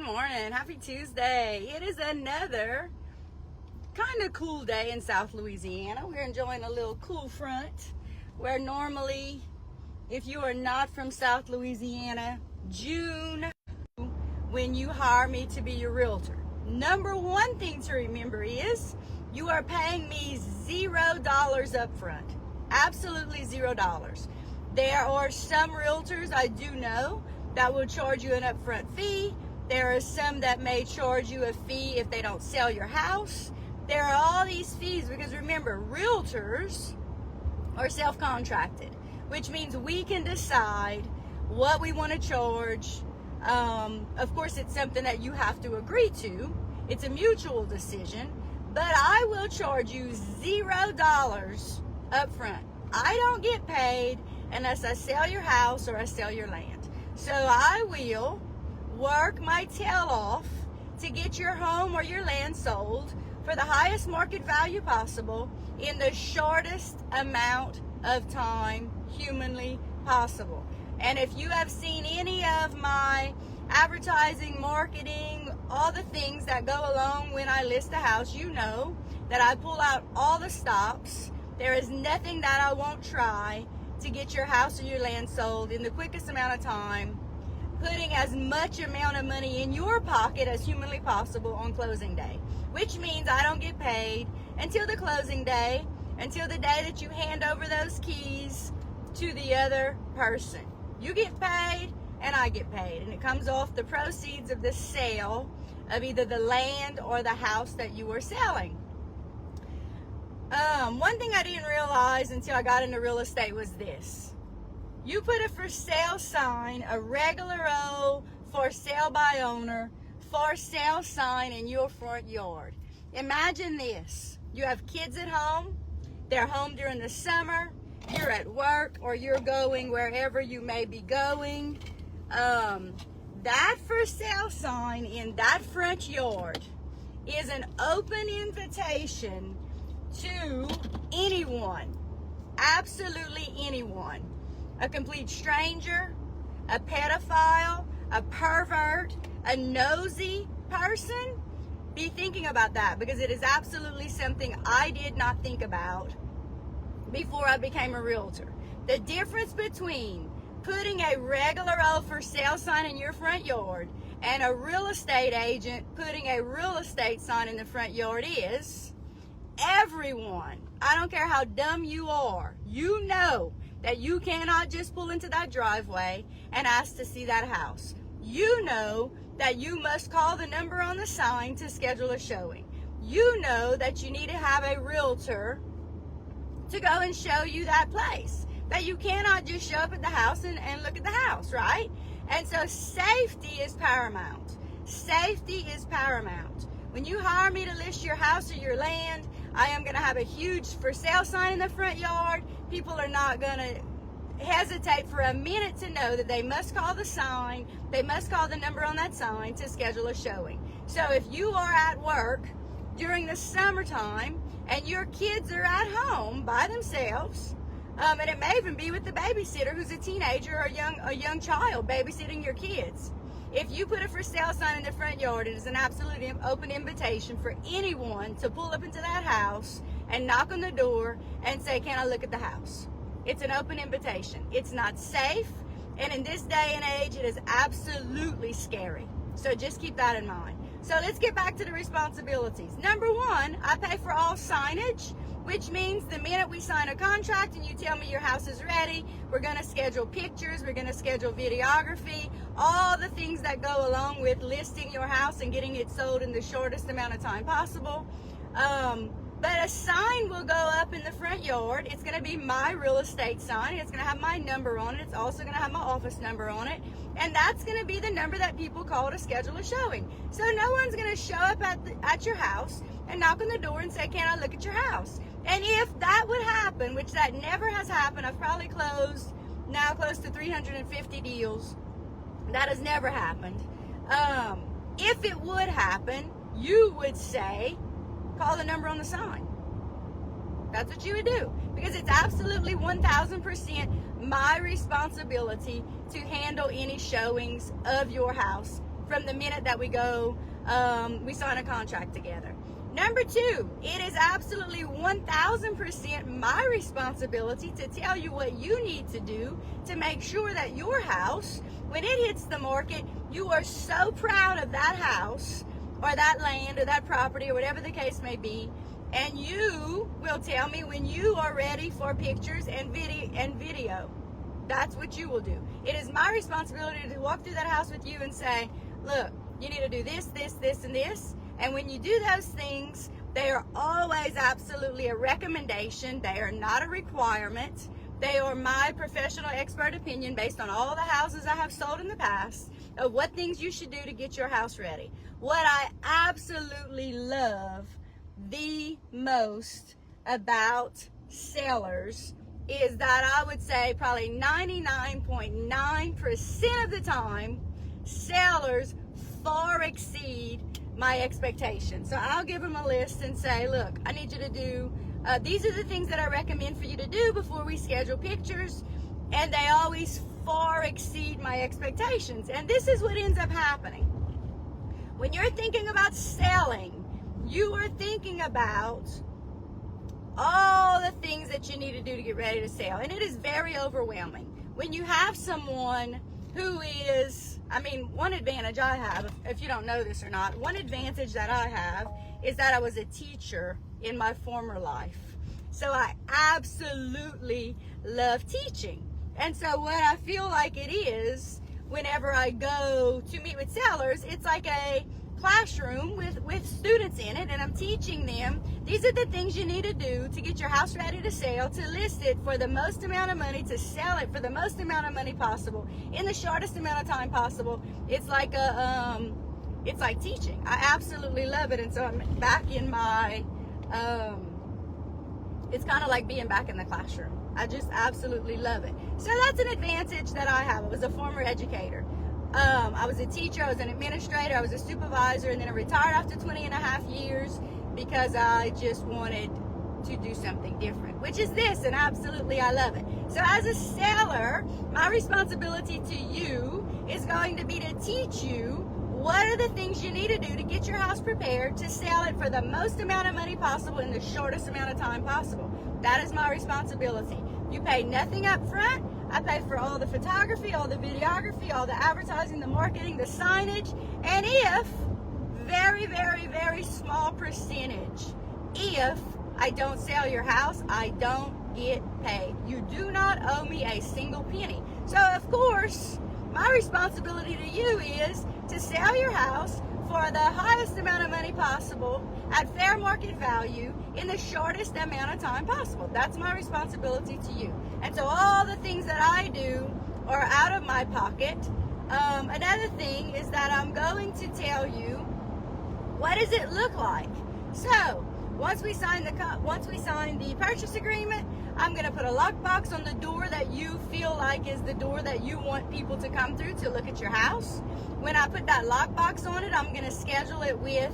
morning. Happy Tuesday. It is another kind of cool day in South Louisiana. We're enjoying a little cool front where normally, if you are not from South Louisiana, June, when you hire me to be your realtor, number one thing to remember is you are paying me $0 up front. Absolutely $0. There are some realtors I do know that will charge you an upfront fee. There are some that may charge you a fee if they don't sell your house. There are all these fees because remember, realtors are self-contracted, which means we can decide what we want to charge. Of course, it's something that you have to agree to. It's a mutual decision, but I will charge you $0 up front. I don't get paid unless I sell your house or I sell your land. So I will work my tail off to get your home or your land sold for the highest market value possible in the shortest amount of time humanly possible. And if you have seen any of my advertising, marketing, all the things that go along when I list a house, you know that I pull out all the stops. There is nothing that I won't try to get your house or your land sold in the quickest amount of time, putting as much amount of money in your pocket as humanly possible on closing day, which means I don't get paid until the closing day, until the day that you hand over those keys to the other person. You get paid and I get paid, and it comes off the proceeds of the sale of either the land or the house that you are selling. One thing I didn't realize until I got into real estate was this. You put a for sale sign, a regular old for sale by owner, for sale sign in your front yard. Imagine this. You have kids at home. They're home during the summer. You're at work or you're going wherever you may be going. That for sale sign in that front yard is an open invitation to anyone, absolutely anyone, a complete stranger, a pedophile, a pervert, a nosy person. Be thinking about that, because it is absolutely something I did not think about before I became a realtor. The difference between putting a regular old for sale sign in your front yard and a real estate agent putting a real estate sign in the front yard is everyone, I don't care how dumb you are, you know that you cannot just pull into that driveway and ask to see that house. You know that you must call the number on the sign to schedule a showing. You know that you need to have a realtor to go and show you that place. That you cannot just show up at the house and look at the house, right? And so safety is paramount. Safety is paramount. When you hire me to list your house or your land, I am going to have a huge for sale sign in the front yard. People are not going to hesitate for a minute to know that they must call the sign, they must call the number on that sign to schedule a showing. So if you are at work during the summertime and your kids are at home by themselves, and it may even be with the babysitter who's a teenager or a young child babysitting your kids. If you put a for sale sign in the front yard, it is an absolute open invitation for anyone to pull up into that house and knock on the door and say, "Can I look at the house?" It's an open invitation. It's not safe, and in this day and age, it is absolutely scary. So just keep that in mind. So let's get back to the responsibilities. Number one, I pay for all signage, which means the minute we sign a contract and you tell me your house is ready, we're going to schedule pictures, we're going to schedule videography, all the things that go along with listing your house and getting it sold in the shortest amount of time possible. But a sign will go up in the front yard. It's going to be my real estate sign. It's going to have my number on it. It's also going to have my office number on it. And that's going to be the number that people call to schedule a showing. So no one's going to show up at your house and knock on the door and say, "Can I look at your house?" And if that would happen, which that never has happened, I've probably closed now close to 350 deals. That has never happened. If it would happen, you would say, "Call the number on the sign." That's what you would do, because it's absolutely 1,000% my responsibility to handle any showings of your house from the minute that we sign a contract together. Number two, it is absolutely 1000% my responsibility to tell you what you need to do to make sure that your house, when it hits the market, you are so proud of that house or that land or that property or whatever the case may be, and you will tell me when you are ready for pictures and video. That's what you will do. It is my responsibility to walk through that house with you and say, look, you need to do this, this, this, and this. And when you do those things, they are always absolutely a recommendation. They are not a requirement. They are my professional expert opinion based on all the houses I have sold in the past of what things you should do to get your house ready. What I absolutely love the most about sellers is that I would say probably 99.9% of the time, sellers far exceed my expectations. So I'll give them a list and say, look, I need you to do, these are the things that I recommend for you to do before we schedule pictures. And they always far exceed my expectations. And this is what ends up happening. When you're thinking about selling, you are thinking about all the things that you need to do to get ready to sell. And it is very overwhelming. When you have someone who is, one advantage I have, if you don't know this or not, one advantage that I have is that I was a teacher in my former life. So I absolutely love teaching. And so what I feel like it is, whenever I go to meet with sellers, it's like a classroom with students in it, and I'm teaching them, these are the things you need to do to get your house ready to sell, to list it for the most amount of money, to sell it for the most amount of money possible, in the shortest amount of time possible. It's like it's like teaching. I absolutely love it. And so I'm back in my, it's kind of like being back in the classroom. I just absolutely love it. So that's an advantage that I have. I was a former educator. I was a teacher, I was an administrator, I was a supervisor, and then I retired after 20 and a half years because I just wanted to do something different, which is this, and absolutely I love it. So as a seller, my responsibility to you is going to be to teach you what are the things you need to do to get your house prepared to sell it for the most amount of money possible in the shortest amount of time possible. That is my responsibility. You pay nothing up front. I pay for all the photography, all the videography, all the advertising, the marketing, the signage, and if, very, very, very small percentage, if I don't sell your house, I don't get paid. You do not owe me a single penny. So, of course, my responsibility to you is to sell your house for the highest amount of money possible at fair market value in the shortest amount of time possible. That's my responsibility to you. And so all the things that I do are out of my pocket. Another thing is that I'm going to tell you, what does it look like? So once we sign the purchase agreement, I'm going to put a lockbox on the door that you feel like is the door that you want people to come through to look at your house. When I put that lockbox on it, I'm going to schedule it with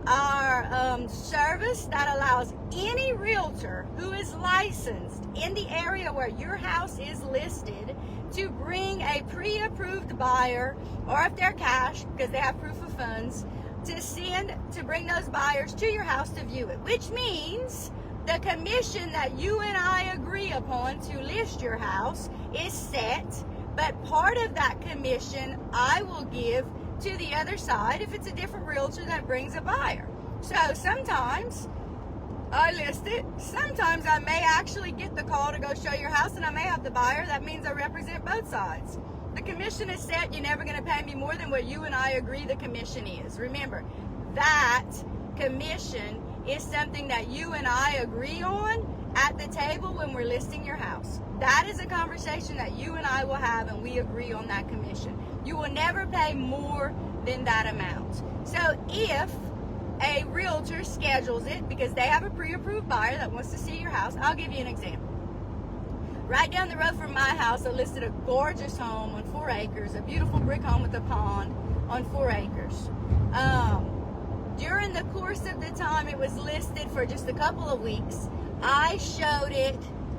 our service that allows any realtor who is licensed in the area where your house is listed to bring a pre-approved buyer, or if they're cash, because they have proof of funds, to bring those buyers to your house to view it, which means the commission that you and I agree upon to list your house is set, but part of that commission I will give to the other side if it's a different realtor that brings a buyer. So sometimes I list it, sometimes I may actually get the call to go show your house and I may have the buyer. That means I represent both sides. The commission is set. You're never going to pay me more than what you and I agree the commission is. Remember, that commission is something that you and I agree on at the table when we're listing your house. That is a conversation that you and I will have, and we agree on that commission. You will never pay more than that amount. So if a realtor schedules it because they have a pre-approved buyer that wants to see your house, I'll give you an example. Right down the road from my house, I listed a gorgeous home on 4 acres, a beautiful brick home with a pond on 4 acres. During the course of the time it was listed for just a couple of weeks, I showed it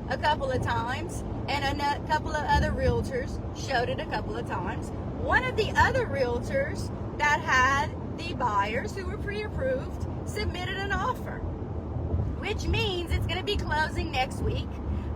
a couple of times, and a couple of other realtors showed it a couple of times. One of the other realtors that had the buyers who were pre-approved submitted an offer, which means it's going to be closing next week.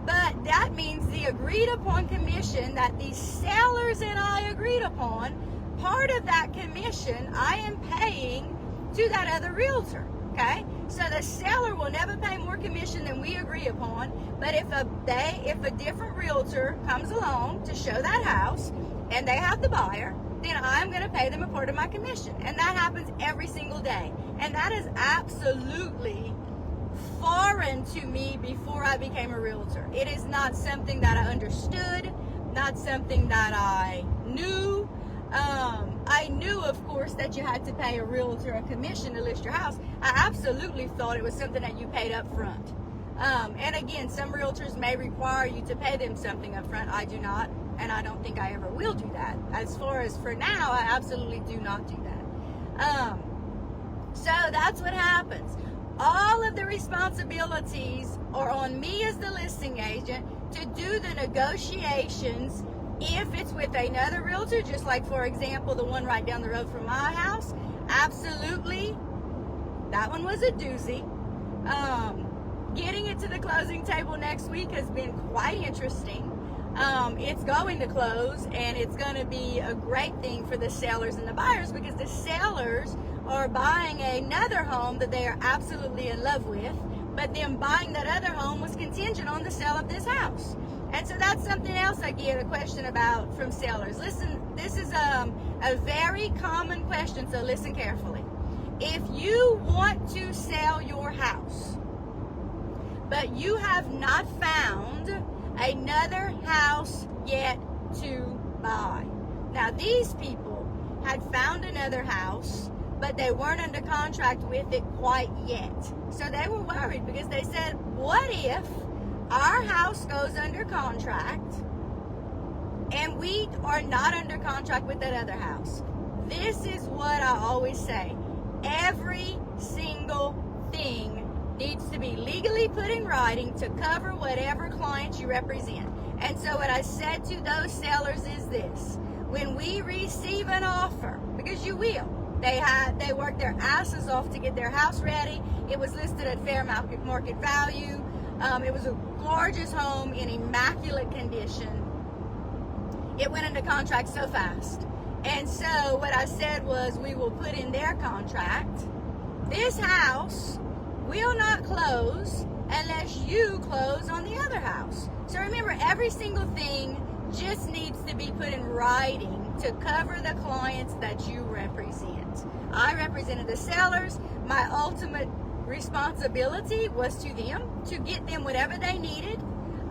But that means the agreed upon commission that the sellers and I agreed upon, part of that commission I am paying to that other realtor. Okay, so the seller will never pay more commission than we agree upon. But if a different realtor comes along to show that house and they have the buyer, then I'm going to pay them a part of my commission. And that happens every single day. And that is absolutely foreign to me before I became a realtor. It is not something that I understood, not something that I knew. I knew, of course, that you had to pay a realtor a commission to list your house. I absolutely thought it was something that you paid up front. And again, some realtors may require you to pay them something up front. I do not, and I don't think I ever will do that. As far as for now, I absolutely do not do that. So that's what happens. All of the responsibilities are on me as the listing agent to do the negotiations. If it's with another realtor, just like, for example, the one right down the road from my house, absolutely, that one was a doozy. Getting it to the closing table next week has been quite interesting. It's going to close, and it's going to be a great thing for the sellers and the buyers, because the sellers are buying another home that they are absolutely in love with, but them buying that other home was contingent on the sale of this house. And so that's something else I get a question about from sellers. Listen, this is a very common question, so listen carefully. If you want to sell your house, but you have not found another house yet to buy. Now, these people had found another house, but they weren't under contract with it quite yet. So they were worried, because they said, what if our house goes under contract and we are not under contract with that other house? This is what I always say. Every single thing needs to be legally put in writing to cover whatever client you represent. And so what I said to those sellers is this: when we receive an offer, because you will, they worked their asses off to get their house ready. It was listed at fair market value. It was a gorgeous home in immaculate condition. It went into contract so fast. And so what I said was, we will put in their contract, this house will not close unless you close on the other house. So remember, every single thing just needs to be put in writing to cover the clients that you represent. I represented the sellers. My ultimate responsibility was to them, to get them whatever they needed,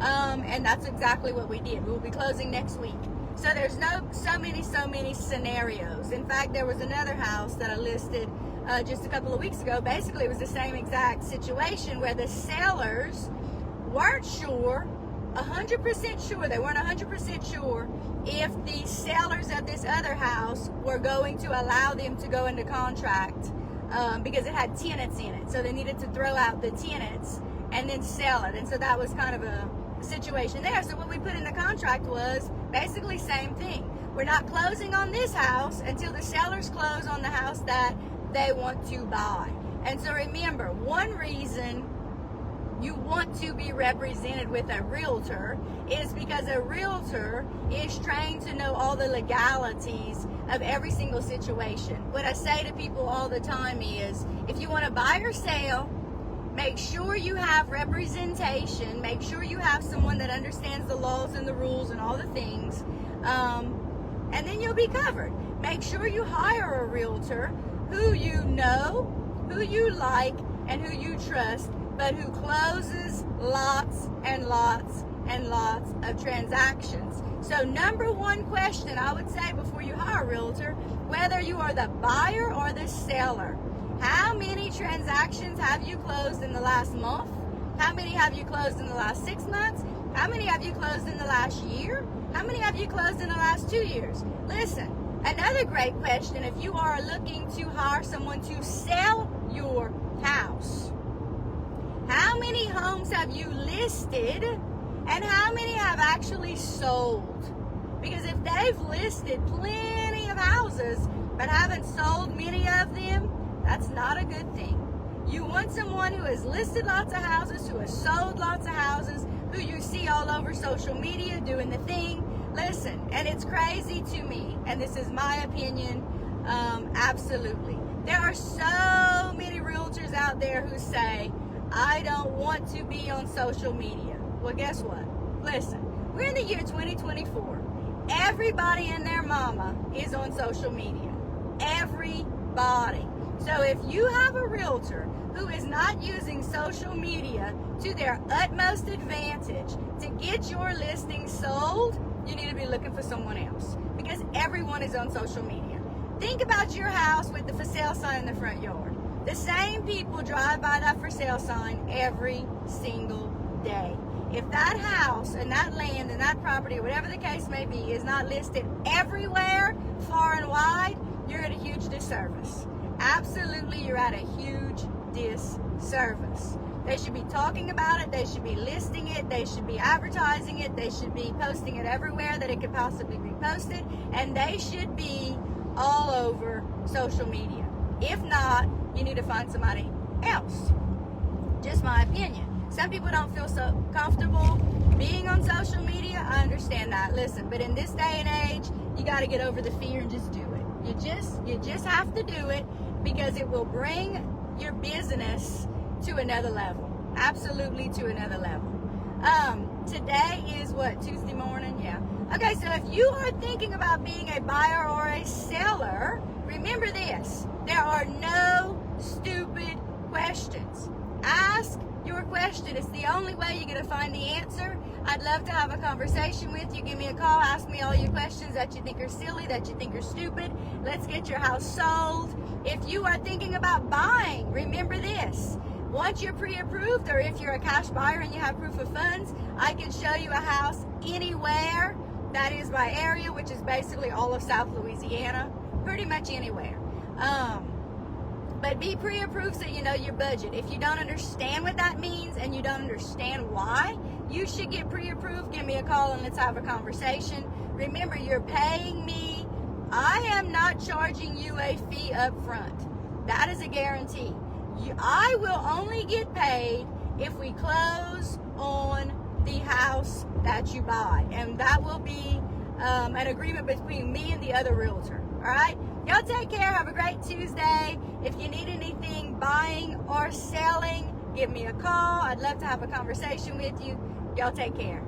and that's exactly what we did. We'll be closing next week. So there's so many scenarios. In fact, there was another house that I listed just a couple of weeks ago. Basically, it was the same exact situation where the sellers weren't sure, 100% sure, they weren't 100% sure if the sellers of this other house were going to allow them to go into contract, because it had tenants in it. So they needed to throw out the tenants and then sell it. And so that was kind of a situation there. So what we put in the contract was basically same thing. We're not closing on this house until the sellers close on the house that they want to buy. And so remember, one reason you want to be represented with a realtor is because a realtor is trained to know all the legalities of every single situation. What I say to people all the time is, if you want to buy or sell, make sure you have representation, make sure you have someone that understands the laws and the rules and all the things, and then you'll be covered. Make sure you hire a realtor who you know, who you like, and who you trust, but who closes lots and lots and lots of transactions. So number one question I would say before you hire a realtor, whether you are the buyer or the seller, how many transactions have you closed in the last month? How many have you closed in the last 6 months? How many have you closed in the last year? How many have you closed in the last 2 years? Listen, another great question, if you are looking to hire someone to sell your house, how many homes have you listed and how many have actually sold? Because if they've listed plenty of houses houses but haven't sold many of them, that's not a good thing. You want someone who has listed lots of houses, who has sold lots of houses, who you see all over social media doing the thing. Listen, and it's crazy to me, and this is my opinion, absolutely. There are so many realtors out there who say, I don't want to be on social media. Well, guess what? Listen, we're in the year 2024. Everybody and their mama is on social media. Everybody. So if you have a realtor who is not using social media to their utmost advantage to get your listing sold, you need to be looking for someone else, because everyone is on social media. Think about your house with the for sale sign in the front yard. The same people drive by that for sale sign every single day. If that house and that land and that property, whatever the case may be, is not listed everywhere, far and wide, you're at a huge disservice. Absolutely, you're at a huge disservice. They should be talking about it. They should be listing it. They should be advertising it. They should be posting it everywhere that it could possibly be posted. And they should be all over social media. If not, you need to find somebody else. Just my opinion. Some people don't feel so comfortable being on social media. I understand that. Listen, but in this day and age, you got to get over the fear and just do it. You just have to do it, because it will bring your business to another level. Absolutely to another level. Today is what, Tuesday morning? Yeah. Okay, so if you are thinking about being a buyer or a seller, remember this. There are no stupid questions. Ask your question. It's the only way you're going to find the answer. I'd love to have a conversation with you. Give me a call. Ask me all your questions that you think are silly, that you think are stupid. Let's get your house sold. If you are thinking about buying, remember this. Once you're pre-approved, or if you're a cash buyer and you have proof of funds, I can show you a house anywhere that is by area, which is basically all of South Louisiana, pretty much anywhere. But be pre-approved so you know your budget. If you don't understand what that means and you don't understand why you should get pre-approved, give me a call and let's have a conversation. Remember, you're paying me. I am not charging you a fee up front. That is a guarantee. I will only get paid if we close on the house that you buy. And that will be an agreement between me and the other realtor. All right? Y'all take care. Have a great Tuesday. If you need anything buying or selling, give me a call. I'd love to have a conversation with you. Y'all take care.